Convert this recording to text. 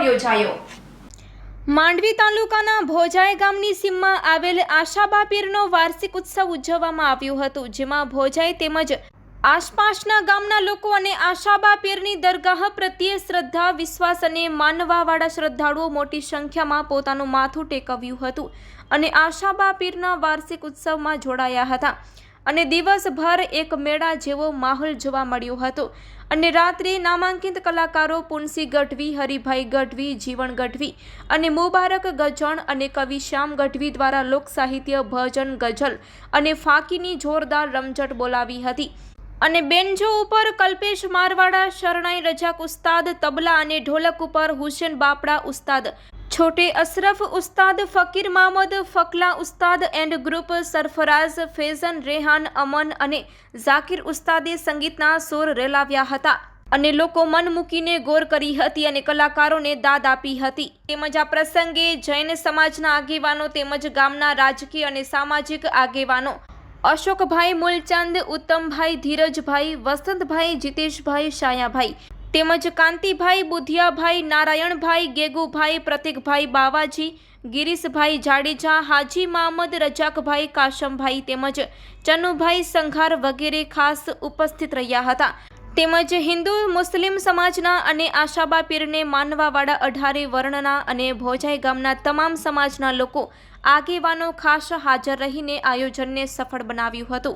યોજાયો। માંડવી તાલુકાના ભોજાઈ ગામની સીમમાં આવેલ આશાબા પીરનો વાર્ષિક ઉત્સવ ઉજવવામાં આવ્યો હતો, જેમાં ભોજાઈ તેમજ આસપાસના ગામના લોકો અને આશાબા પીરની દરગાહ પ્રત્યે શ્રદ્ધા, વિશ્વાસ અને માનવાવાળા શ્રદ્ધાળુઓ મોટી સંખ્યામાં પોતાનું માથું ટેકવ્યું હતું અને આશાબા પીરના વાર્ષિક ઉત્સવમાં જોડાયા હતા અને દિવસભર એક મેળા જેવો માહોલ જોવા મળ્યો હતો અને રાત્રે નામાંકિત કલાકારો પુનસી ગઢવી, હરિભાઈ ગઢવી, જીવણ ગઢવી અને મુબારક ગજણ અને કવિ શ્યામ ગઢવી દ્વારા લોક સાહિત્ય, ભજન, ગઝલ અને ફાંકીની જોરદાર રમઝટ બોલાવી હતી અને બેન્જો ઉપર કલ્પેશ મારવાડા, શરણાઈ રજાક ઉસ્તાદ, તબલા અને ઢોલક ઉપર હુસેન બાપડા ઉસ્તાદ, છોટે અશરફ ઉસ્તાદ, ફકીર મામદ, ફકલા ઉસ્તાદ એન્ડ ગ્રુપ, સરફરાઝ, ફેઝન, રેહાન, અમન અને ઝાકીર ઉસ્તાદે સંગીતના સૂર રેલાવ્યા હતા અને લોકો મન મૂકીને ગોર કરી હતી અને કલાકારોને દાદ આપી હતી। તેમજ આ પ્રસંગે જૈન સમાજના આગેવાનો તેમજ ગામના રાજકીય અને સામાજિક આગેવાનો અશોકભાઈ મૂલચંદ, ઉત્તમભાઈ, ધીરજભાઈ, વસંતભાઈ, જીતેશભાઈ, શાયાભાઈ તેમજ કાંતિભાઈ, બુધિયાભાઈ, નારાયણભાઈ, ગેગુભાઈ, પ્રતિકભાઈ, બાવાજી, ગિરીશભાઈ જાડેજા, હાજી મામદ, રજાકભાઈ, કાશમભાઈ તેમજ ચનુભાઈ સંઘાર વગેરે ખાસ ઉપસ્થિત રહ્યા હતા। તેમજ હિન્દુ મુસ્લિમ સમાજના અને આશાબા પીરને માનવાવાળા 18 વર્ણના અને ભોજાઈ ગામના તમામ સમાજના લોકો આગેવાનો ખાસ હાજર રહીને આયોજનને સફળ બનાવ્યું હતું।